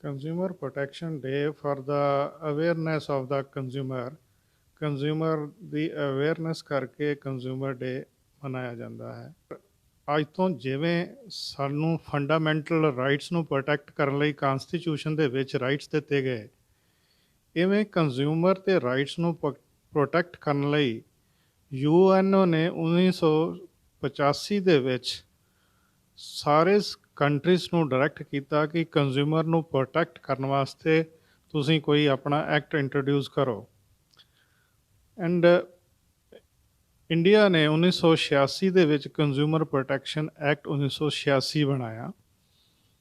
Consumer Protection Day for the awareness of the consumer the awareness ਕਰਕੇ consumer ਡੇ ਮਨਾਇਆ ਜਾਂਦਾ ਹੈ। ਅੱਜ ਤੋਂ ਜਿਵੇਂ ਸਾਨੂੰ ਫੰਡਾਮੈਂਟਲ ਰਾਈਟਸ ਨੂੰ ਪ੍ਰੋਟੈਕਟ ਕਰਨ ਲਈ ਕਨਸਟੀਟਿਊਸ਼ਨ ਦੇ ਵਿੱਚ ਰਾਈਟਸ ਦਿੱਤੇ ਗਏ, ਇਵੇਂ ਕੰਜ਼ਿਊਮਰ ਤੇ ਰਾਈਟਸ ਨੂੰ ਪ੍ਰੋਟੈਕਟ ਕਰਨ ਲਈ ਯੂਐਨਓ ਨੇ 1985 ਦੇ ਵਿੱਚ ਸਾਰੇ ਕੰਟਰੀਜ਼ ਨੂੰ ਡਾਇਰੈਕਟ ਕੀਤਾ ਕਿ ਕੰਜ਼ਿਊਮਰ ਨੂੰ ਪ੍ਰੋਟੈਕਟ ਕਰਨ ਵਾਸਤੇ ਤੁਸੀਂ ਕੋਈ ਆਪਣਾ ਐਕਟ ਇੰਟਰੋਡਿਊਸ ਕਰੋ। ਐਂਡ ਇੰਡੀਆ ਨੇ 1986 ਦੇ ਵਿੱਚ ਕੰਜ਼ਿਊਮਰ ਪ੍ਰੋਟੈਕਸ਼ਨ ਐਕਟ 1986 ਬਣਾਇਆ,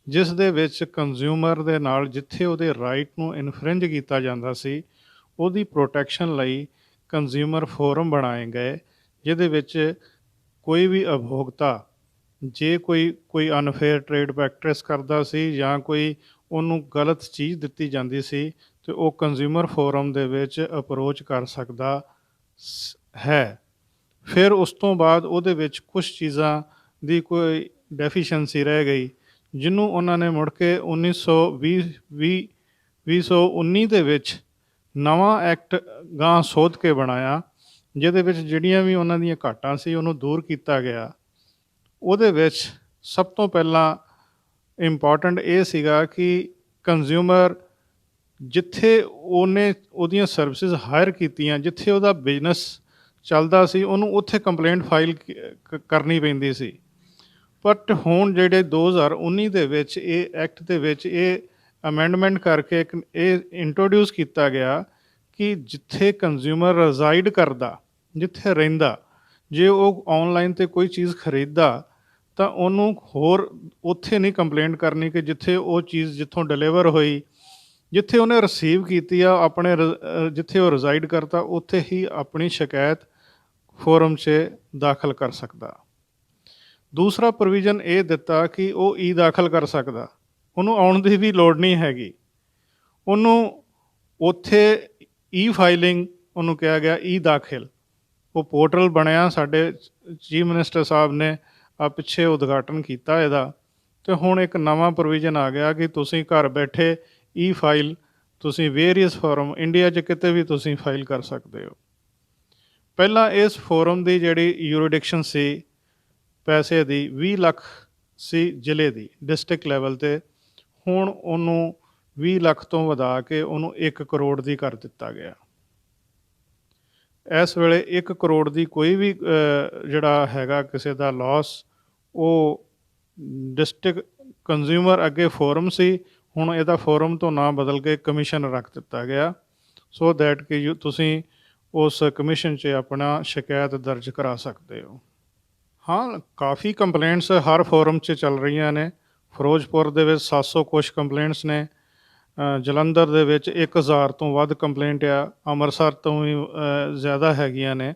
ਜਿਸ ਦੇ ਵਿੱਚ ਕੰਜ਼ਿਊਮਰ ਦੇ ਨਾਲ ਜਿੱਥੇ ਉਹਦੇ ਰਾਈਟ ਨੂੰ ਇਨਫਰਿੰਜ ਕੀਤਾ ਜਾਂਦਾ ਸੀ, ਉਹਦੀ ਪ੍ਰੋਟੈਕਸ਼ਨ ਲਈ ਕੰਜ਼ਿਊਮਰ ਫੋਰਮ ਬਣਾਏ ਗਏ, ਜਿਹਦੇ ਵਿੱਚ ਕੋਈ ਵੀ ਉਪਭੋਗਤਾ ਜੇ ਕੋਈ ਅਨਫੇਅਰ ਟ੍ਰੇਡ ਪ੍ਰੈਕਟਿਸ ਕਰਦਾ ਸੀ ਜਾਂ ਕੋਈ ਉਹਨੂੰ ਗਲਤ ਚੀਜ਼ ਦਿੱਤੀ ਜਾਂਦੀ ਸੀ ਅਤੇ ਉਹ ਕੰਜ਼ਿਊਮਰ ਫੋਰਮ ਦੇ ਵਿੱਚ ਅਪਰੋਚ ਕਰ ਸਕਦਾ ਹੈ। ਫਿਰ ਉਸ ਤੋਂ ਬਾਅਦ ਉਹਦੇ ਵਿੱਚ ਕੁਛ ਚੀਜ਼ਾਂ ਦੀ ਕੋਈ ਡੈਫੀਸ਼ੈਂਸੀ ਰਹਿ ਗਈ, ਜਿਹਨੂੰ ਉਹਨਾਂ ਨੇ ਮੁੜ ਕੇ 2019 ਦੇ ਵਿੱਚ ਨਵਾਂ ਐਕਟ ਗਾਂਹ ਸੋਧ ਕੇ ਬਣਾਇਆ, ਜਿਹਦੇ ਵਿੱਚ ਜਿਹੜੀਆਂ ਵੀ ਉਹਨਾਂ ਦੀਆਂ ਘਾਟਾਂ ਸੀ ਉਹਨੂੰ ਦੂਰ ਕੀਤਾ ਗਿਆ। ਉਹਦੇ ਵਿੱਚ ਸਭ ਤੋਂ ਪਹਿਲਾਂ ਇੰਪੋਰਟੈਂਟ ਇਹ ਸੀਗਾ ਕਿ ਕੰਜ਼ਿਊਮਰ ਜਿੱਥੇ ਉਹਦੀਆਂ ਸਰਵਿਸਿਜ਼ ਹਾਇਰ ਕੀਤੀਆਂ, ਜਿੱਥੇ ਉਹਦਾ ਬਿਜ਼ਨਸ ਚੱਲਦਾ ਸੀ, ਉਹਨੂੰ ਉੱਥੇ ਕੰਪਲੇਂਟ ਫਾਈਲ ਕਰਨੀ ਪੈਂਦੀ ਸੀ। ਬਟ ਹੁਣ ਜਿਹੜੇ 2019 ਦੇ ਵਿੱਚ ਇਹ ਐਕਟ ਦੇ ਵਿੱਚ ਇਹ ਅਮੈਂਡਮੈਂਟ ਕਰਕੇ ਇੱਕ ਇਹ ਇੰਟਰੋਡਿਊਸ ਕੀਤਾ ਗਿਆ ਕਿ ਜਿੱਥੇ ਕੰਜ਼ਿਊਮਰ ਰਜ਼ਾਈਡ ਕਰਦਾ, ਜਿੱਥੇ ਰਹਿੰਦਾ, ਜੇ ਉਹ ਔਨਲਾਈਨ 'ਤੇ ਕੋਈ ਚੀਜ਼ ਖਰੀਦਦਾ ਤਾਂ ਉਹਨੂੰ ਹੋਰ ਉੱਥੇ ਨਹੀਂ ਕੰਪਲੇਂਟ ਕਰਨੀ ਕਿ ਜਿੱਥੇ ਉਹ ਚੀਜ਼ ਜਿੱਥੋਂ ਡਿਲੀਵਰ ਹੋਈ, ਜਿੱਥੇ ਉਹਨੇ ਰਿਸੀਵ ਕੀਤੀ ਆ, ਆਪਣੇ ਜਿੱਥੇ ਉਹ ਰਜ਼ਾਈਡ ਕਰਦਾ ਉੱਥੇ ਹੀ ਆਪਣੀ ਸ਼ਿਕਾਇਤ ਫੋਰਮ 'ਚ ਦਾਖਲ ਕਰ ਸਕਦਾ। ਦੂਸਰਾ ਪ੍ਰੋਵੀਜ਼ਨ ਇਹ ਦਿੱਤਾ ਕਿ ਉਹ ਦਾਖਲ ਕਰ ਸਕਦਾ, ਉਹਨੂੰ ਆਉਣ ਦੀ ਵੀ ਲੋੜ ਨਹੀਂ ਹੈਗੀ। ਉਹਨੂੰ ਉੱਥੇ ਫਾਈਲਿੰਗ ਉਹਨੂੰ ਕਿਹਾ ਗਿਆ, ਦਾਖਲ ਉਹ ਪੋਰਟਲ ਬਣਿਆ, ਸਾਡੇ ਚੀਫ ਮਿਨਿਸਟਰ ਸਾਹਿਬ ਨੇ ਪਿੱਛੇ ਉਦਘਾਟਨ ਕੀਤਾ ਇਹਦਾ, ਅਤੇ ਹੁਣ ਇੱਕ ਨਵਾਂ ਪ੍ਰੋਵੀਜ਼ਨ ਆ ਗਿਆ ਕਿ ਤੁਸੀਂ ਘਰ ਬੈਠੇ ਫਾਈਲ ਤੁਸੀਂ ਵੇਰੀਅਸ ਫੋਰਮ ਇੰਡੀਆ 'ਚ ਕਿਤੇ ਵੀ ਤੁਸੀਂ ਫਾਈਲ ਕਰ ਸਕਦੇ ਹੋ। ਪਹਿਲਾਂ ਇਸ ਫੋਰਮ ਦੀ ਜਿਹੜੀ ਯੂਰੀਡਿਕਸ਼ਨ ਸੀ ਪੈਸੇ ਦੀ 20 ਲੱਖ ਸੀ ਜ਼ਿਲ੍ਹੇ ਦੀ, ਡਿਸਟ੍ਰਿਕਟ ਲੈਵਲ 'ਤੇ, ਹੁਣ ਉਹਨੂੰ 20 ਲੱਖ ਤੋਂ ਵਧਾ ਕੇ ਉਹਨੂੰ 1 ਕਰੋੜ ਦੀ ਕਰ ਦਿੱਤਾ ਗਿਆ। ਇਸ ਵੇਲੇ 1 ਕਰੋੜ ਦੀ ਕੋਈ ਵੀ ਜਿਹੜਾ ਹੈਗਾ ਕਿਸੇ ਦਾ ਲਾਸ, ਉਹ ਡਿਸਟ੍ਰਿਕਟ ਕੰਜ਼ਿਊਮਰ ਅੱਗੇ ਫੋਰਮ ਸੀ, ਹੁਣ ਇਹਦਾ ਫੋਰਮ ਤੋਂ ਨਾਂ ਬਦਲ ਕੇ ਕਮਿਸ਼ਨ ਰੱਖ ਦਿੱਤਾ ਗਿਆ, ਸੋ ਦੈਟ ਕਿ ਤੁਸੀਂ ਉਸ ਕਮਿਸ਼ਨ 'ਚ ਆਪਣਾ ਸ਼ਿਕਾਇਤ ਦਰਜ ਕਰਾ ਸਕਦੇ ਹੋ। ਹਾਂ, ਕਾਫੀ ਕੰਪਲੇਂਟਸ ਹਰ ਫੋਰਮ 'ਚ ਚੱਲ ਰਹੀਆਂ ਨੇ। ਫਿਰੋਜ਼ਪੁਰ ਦੇ ਵਿੱਚ 700 ਕੁਛ ਕੰਪਲੇਂਟਸ ਨੇ, ਜਲੰਧਰ ਦੇ ਵਿੱਚ 1000 ਤੋਂ ਵੱਧ ਕੰਪਲੇਂਟ ਆ, ਅੰਮ੍ਰਿਤਸਰ ਤੋਂ ਵੀ ਜ਼ਿਆਦਾ ਹੈਗੀਆਂ ਨੇ।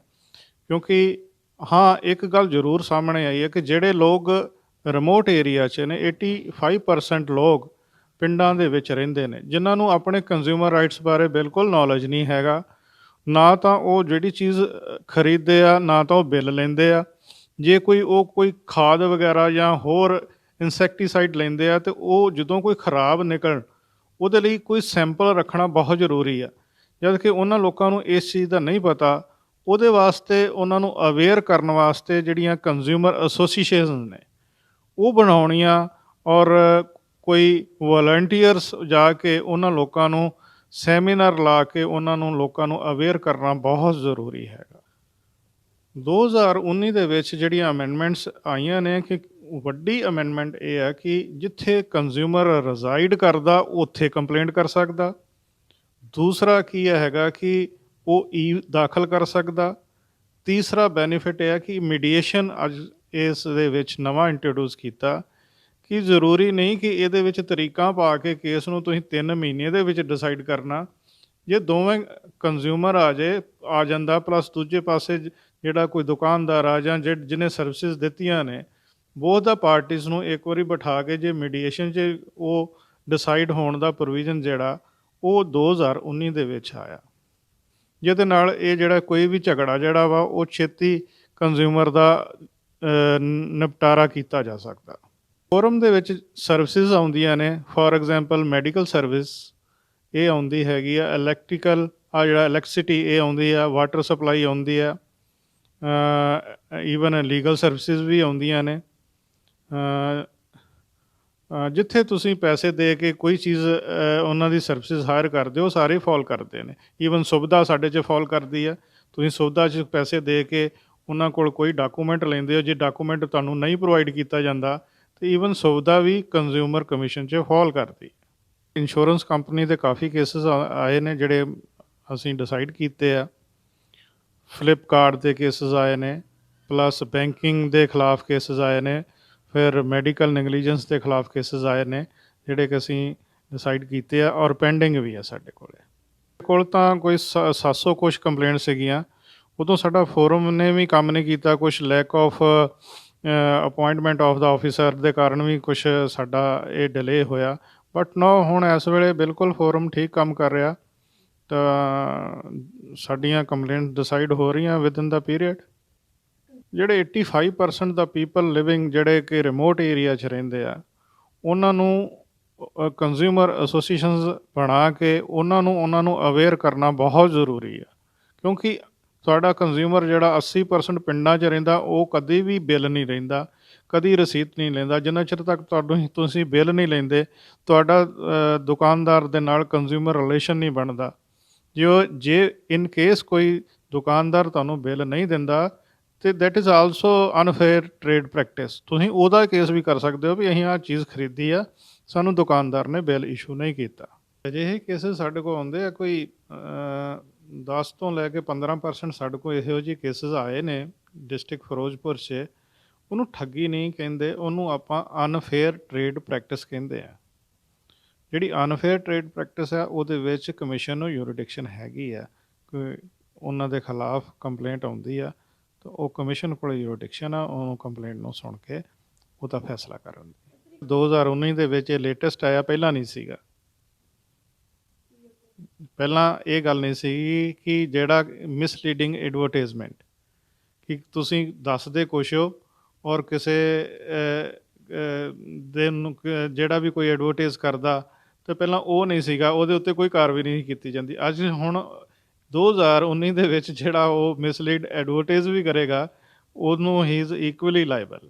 ਕਿਉਂਕਿ ਹਾਂ, ਇੱਕ ਗੱਲ ਜ਼ਰੂਰ ਸਾਹਮਣੇ ਆਈ ਹੈ ਕਿ ਜਿਹੜੇ ਲੋਕ ਰਿਮੋਟ ਏਰੀਆ 'ਚ ਨੇ, 85% ਲੋਕ ਪਿੰਡਾਂ ਦੇ ਵਿੱਚ ਰਹਿੰਦੇ ਨੇ, ਜਿਨ੍ਹਾਂ ਨੂੰ ਆਪਣੇ ਕੰਜ਼ਿਊਮਰ ਰਾਈਟਸ ਬਾਰੇ ਬਿਲਕੁਲ ਨੌਲੇਜ ਨਹੀਂ ਹੈਗਾ। ਨਾ ਤਾਂ ਉਹ ਜਿਹੜੀ ਚੀਜ਼ ਖਰੀਦਦੇ ਆ, ਨਾ ਤਾਂ ਉਹ ਬਿੱਲ ਲੈਂਦੇ ਆ। ਜੇ ਕੋਈ ਖਾਦ ਵਗੈਰਾ ਜਾਂ ਹੋਰ ਇਨਸੈਕਟੀਸਾਈਡ ਲੈਂਦੇ ਆ, ਅਤੇ ਉਹ ਜਦੋਂ ਕੋਈ ਖਰਾਬ ਨਿਕਲਣ, ਉਹਦੇ ਲਈ ਕੋਈ ਸੈਂਪਲ ਰੱਖਣਾ ਬਹੁਤ ਜ਼ਰੂਰੀ ਆ, ਜਦ ਕਿ ਉਹਨਾਂ ਲੋਕਾਂ ਨੂੰ ਇਸ ਚੀਜ਼ ਦਾ ਨਹੀਂ ਪਤਾ। ਉਹਦੇ ਵਾਸਤੇ ਉਹਨਾਂ ਨੂੰ ਅਵੇਅਰ ਕਰਨ ਵਾਸਤੇ ਜਿਹੜੀਆਂ ਕੰਜ਼ਿਊਮਰ ਐਸੋਸੀਏਸ਼ਨ ਨੇ ਉਹ ਬਣਾਉਣੀਆਂ, ਔਰ ਕੋਈ ਵਲੰਟੀਅਰਸ ਜਾ ਕੇ ਉਹਨਾਂ ਲੋਕਾਂ ਨੂੰ ਸੈਮੀਨਾਰ ਲਾ ਕੇ ਉਹਨਾਂ ਨੂੰ ਲੋਕਾਂ ਨੂੰ ਅਵੇਅਰ ਕਰਨਾ ਬਹੁਤ ਜ਼ਰੂਰੀ ਹੈਗਾ। 2019 ਦੇ ਵਿੱਚ ਜਿਹੜੀਆਂ ਅਮੈਂਡਮੈਂਟਸ ਆਈਆਂ ਨੇ, ਕਿ ਵੱਡੀ ਅਮੈਂਡਮੈਂਟ ਇਹ ਹੈ ਕਿ ਜਿੱਥੇ ਕੰਜ਼ਿਊਮਰ ਰਜ਼ਾਈਡ ਕਰਦਾ ਉੱਥੇ ਕੰਪਲੇਂਟ ਕਰ ਸਕਦਾ। ਦੂਸਰਾ ਕੀ ਹੈਗਾ ਕਿ ਉਹ ਦਾਖਲ ਕਰ ਸਕਦਾ। ਤੀਸਰਾ ਬੈਨੀਫਿਟ ਇਹ ਹੈ ਕਿ ਮੀਡੀਏਸ਼ਨ ਅੱਜ ਇਸ ਦੇ ਵਿੱਚ ਨਵਾਂ ਇੰਟਰੋਡਿਊਸ ਕੀਤਾ ਕਿ ਜ਼ਰੂਰੀ ਨਹੀਂ ਕਿ ਇਹਦੇ ਵਿੱਚ ਤਰੀਕਾਂ ਪਾ ਕੇ ਕੇਸ ਨੂੰ ਤੁਸੀਂ 3 ਮਹੀਨੇ ਦੇ ਵਿੱਚ ਡਿਸਾਈਡ ਕਰਨਾ। ਜੇ ਦੋਵੇਂ ਕੰਜ਼ਿਊਮਰ ਆ ਜਾਂਦਾ, ਪਲੱਸ ਦੂਜੇ ਪਾਸੇ ਜਿਹੜਾ ਕੋਈ ਦੁਕਾਨਦਾਰ ਆ ਜਾਂ ਜਿਹਨੇ ਸਰਵਿਸਿਜ਼ ਦਿੱਤੀਆਂ ਨੇ, ਬੋਥ ਦਾ ਪਾਰਟੀਜ਼ ਨੂੰ ਇੱਕ ਵਾਰੀ ਬਿਠਾ ਕੇ ਜੇ ਮੀਡੀਏਸ਼ਨ 'ਚ ਉਹ ਡਿਸਾਈਡ ਹੋਣ ਦਾ ਪ੍ਰੋਵੀਜ਼ਨ ਜਿਹੜਾ ਉਹ 2019 ਦੇ ਵਿੱਚ ਆਇਆ, ਜਿਹਦੇ ਨਾਲ ਇਹ ਜਿਹੜਾ ਕੋਈ ਵੀ ਝਗੜਾ ਜਿਹੜਾ ਵਾ ਉਹ ਛੇਤੀ ਕੰਜ਼ਿਊਮਰ ਦਾ ਨਿਪਟਾਰਾ ਕੀਤਾ ਜਾ ਸਕਦਾ। ਫੋਰਮ ਦੇ ਵਿੱਚ ਸਰਵਿਸਿਜ਼ ਆਉਂਦੀਆਂ ਨੇ, ਫੋਰ ਐਗਜ਼ਾਮਪਲ ਮੈਡੀਕਲ ਸਰਵਿਸ ਇਹ ਆਉਂਦੀ ਹੈਗੀ ਆ, ਇਲੈਕਟ੍ਰੀਕਲ ਜਿਹੜਾ ਇਲੈਕਟ੍ਰਿਸਿਟੀ ਇਹ ਆਉਂਦੀ ਆ, ਵਾਟਰ ਸਪਲਾਈ ਆਉਂਦੀ ਆ, ਈਵਨ ਲੀਗਲ ਸਰਵਿਸਿਜ਼ ਵੀ ਆਉਂਦੀਆਂ ਨੇ। ਜਿੱਥੇ ਤੁਸੀਂ ਪੈਸੇ ਦੇ ਕੇ ਕੋਈ ਚੀਜ਼ ਉਹਨਾਂ ਦੀ ਸਰਵਿਸਿਜ਼ ਹਾਇਰ ਕਰਦੇ ਹੋ, ਸਾਰੇ ਫੋਲ ਕਰਦੇ ਨੇ। ਈਵਨ ਸੁਵਿਧਾ ਸਾਡੇ 'ਚ ਫੋਲ ਕਰਦੀ ਆ। ਤੁਸੀਂ ਸੁਵਿਧਾ 'ਚ ਪੈਸੇ ਦੇ ਕੇ ਉਹਨਾਂ ਕੋਲ ਕੋਈ ਡਾਕੂਮੈਂਟ ਲੈਂਦੇ ਹੋ, ਜੇ ਡਾਕੂਮੈਂਟ ਤੁਹਾਨੂੰ ਨਹੀਂ ਪ੍ਰੋਵਾਈਡ ਕੀਤਾ ਜਾਂਦਾ ਤਾਂ ਈਵਨ ਸੁਵਿਧਾ ਵੀ ਕੰਜ਼ਿਊਮਰ ਕਮਿਸ਼ਨ 'ਚ ਫੋਲ ਕਰਦੀ। ਇੰਸ਼ੋਰੈਂਸ ਕੰਪਨੀ ਦੇ ਕਾਫੀ ਕੇਸਿਸ ਆਏ ਨੇ ਜਿਹੜੇ ਅਸੀਂ ਡਿਸਾਈਡ ਕੀਤੇ ਆ। ਫਲਿੱਪਕਾਰਟ ਦੇ ਕੇਸਿਸ ਆਏ ਨੇ, ਪਲੱਸ ਬੈਂਕਿੰਗ ਦੇ ਖਿਲਾਫ ਕੇਸਿਸ ਆਏ ਨੇ, ਫਿਰ ਮੈਡੀਕਲ ਨੈਗਲੀਜੈਂਸ ਦੇ ਖਿਲਾਫ ਕੇਸਿਸ ਆਏ ਨੇ ਜਿਹੜੇ ਕਿ ਅਸੀਂ ਡਿਸਾਈਡ ਕੀਤੇ ਆ, ਔਰ ਪੈਂਡਿੰਗ ਵੀ ਆ ਸਾਡੇ ਕੋਲ ਤਾਂ ਕੋਈ 700 ਕੁਛ ਕੰਪਲੇਂਟ ਸੀਗੀਆਂ। ਉਦੋਂ ਸਾਡਾ ਫੋਰਮ ਨੇ ਵੀ ਕੰਮ ਨਹੀਂ ਕੀਤਾ, ਕੁਛ ਲੈਕ ਆਫ ਅਪੋਇੰਟਮੈਂਟ ਆਫ ਦਾ ਆਫਿਸਰ ਦੇ ਕਾਰਨ ਵੀ ਕੁਛ ਸਾਡਾ ਇਹ ਡਿਲੇ ਹੋਇਆ। ਬਟ ਨੋ, ਹੁਣ ਇਸ ਵੇਲੇ ਬਿਲਕੁਲ ਫੋਰਮ ਠੀਕ ਕੰਮ ਕਰ ਰਿਹਾ, ਤਾਂ ਸਾਡੀਆਂ ਕੰਪਲੇਂਟ ਡਿਸਾਈਡ ਹੋ ਰਹੀਆਂ ਵਿਦਨ ਦਾ ਪੀਰੀਅਡ। ਜਿਹੜੇ 85% ਦਾ ਪੀਪਲ ਲਿਵਿੰਗ ਜਿਹੜੇ ਕਿ ਰਿਮੋਟ ਏਰੀਆ 'ਚ ਰਹਿੰਦੇ ਆ, ਉਹਨਾਂ ਨੂੰ ਕੰਜ਼ਿਊਮਰ ਐਸੋਸੀਏਸ਼ਨਸ ਬਣਾ ਕੇ ਉਹਨਾਂ ਨੂੰ ਅਵੇਅਰ ਕਰਨਾ ਬਹੁਤ ਜ਼ਰੂਰੀ ਆ। ਕਿਉਂਕਿ ਤੁਹਾਡਾ ਕੰਜ਼ਿਊਮਰ ਜਿਹੜਾ 80% ਪਿੰਡਾਂ 'ਚ ਰਹਿੰਦਾ, ਉਹ ਕਦੇ ਵੀ ਬਿੱਲ ਨਹੀਂ ਲੈਂਦਾ, ਕਦੀ ਰਸੀਦ ਨਹੀਂ ਲੈਂਦਾ। ਜਿੰਨਾ ਚਿਰ ਤੱਕ ਤੁਸੀਂ ਬਿੱਲ ਨਹੀਂ ਲੈਂਦੇ, ਤੁਹਾਡਾ ਦੁਕਾਨਦਾਰ ਦੇ ਨਾਲ ਕੰਜ਼ਿਊਮਰ ਰਿਲੇਸ਼ਨ ਨਹੀਂ ਬਣਦਾ। ਜੇ ਇਨ ਕੇਸ ਕੋਈ ਦੁਕਾਨਦਾਰ ਤੁਹਾਨੂੰ ਬਿੱਲ ਨਹੀਂ ਦਿੰਦਾ, ਅਤੇ that is also unfair trade practice. ਤੁਸੀਂ ਉਹਦਾ ਕੇਸ ਵੀ ਕਰ ਸਕਦੇ ਹੋ ਵੀ ਅਸੀਂ ਆਹ ਚੀਜ਼ ਖਰੀਦੀ ਆ, ਸਾਨੂੰ ਦੁਕਾਨਦਾਰ ਨੇ ਬਿੱਲ ਇਸ਼ੂ ਨਹੀਂ ਕੀਤਾ। ਅਜਿਹੇ ਕੇਸਿਸ ਸਾਡੇ ਕੋਲ ਆਉਂਦੇ ਆ, ਕੋਈ 10 ਤੋਂ ਲੈ ਕੇ 15% ਸਾਡੇ ਕੋਲ ਇਹੋ ਜਿਹੇ ਕੇਸਿਸ ਆਏ ਨੇ ਡਿਸਟ੍ਰਿਕਟ ਫਿਰੋਜ਼ਪੁਰ 'ਚ। ਉਹਨੂੰ ਠੱਗੀ ਨਹੀਂ ਕਹਿੰਦੇ, ਉਹਨੂੰ ਆਪਾਂ ਅਨਫੇਅਰ ਟਰੇਡ ਪ੍ਰੈਕਟਿਸ ਕਹਿੰਦੇ ਆ। ਜਿਹੜੀ ਅਨਫੇਅਰ ਟਰੇਡ ਪ੍ਰੈਕਟਿਸ ਆ, ਉਹਦੇ ਵਿੱਚ ਕਮਿਸ਼ਨ ਨੂੰ ਯੂਰੀਡਿਕਸ਼ਨ ਹੈਗੀ ਆ, ਕੋਈ ਉਹਨਾਂ ਦੇ ਖਿਲਾਫ ਕੰਪਲੇਂਟ ਆਉਂਦੀ ਆ ਤਾਂ ਉਹ ਕਮਿਸ਼ਨ ਕੋਲ ਯੂਰੀਡਿਕਸ਼ਨ ਆ, ਉਹਨੂੰ ਕੰਪਲੇਂਟ ਨੂੰ ਸੁਣ ਕੇ ਉਹਦਾ ਫੈਸਲਾ ਕਰਨ ਦੀ। 2019 ਦੇ ਵਿੱਚ ਇਹ ਲੇਟੈਸਟ ਆਇਆ, ਪਹਿਲਾਂ ਨਹੀਂ ਸੀਗਾ। ਪਹਿਲਾਂ ਇਹ ਗੱਲ ਨਹੀਂ ਸੀ ਕਿ ਜਿਹੜਾ ਮਿਸਲੀਡਿੰਗ ਐਡਵਰਟਾਈਜ਼ਮੈਂਟ, ਕਿ ਤੁਸੀਂ ਦੱਸਦੇ ਕੁਛ ਹੋ ਔਰ ਕਿਸੇ ਦੇ ਨੂੰ ਜਿਹੜਾ ਵੀ ਕੋਈ ਐਡਵਰਟਾਈਜ਼ ਕਰਦਾ, ਤਾਂ ਪਹਿਲਾਂ ਉਹ ਨਹੀਂ ਸੀਗਾ, ਉਹਦੇ ਉੱਤੇ ਕੋਈ ਕਾਰਵਾਈ ਨਹੀਂ ਕੀਤੀ ਜਾਂਦੀ। ਅੱਜ ਹੁਣ 2019 ਦੇ ਵਿੱਚ ਜਿਹੜਾ ਉਹ ਮਿਸਲੀਡ ਐਡਵਰਟਾਈਜ਼ ਵੀ ਕਰੇਗਾ, ਉਹਨੂੰ ਹੀ ਇਜ਼ ਇਕੁਅਲੀ ਲਾਇਬਲ।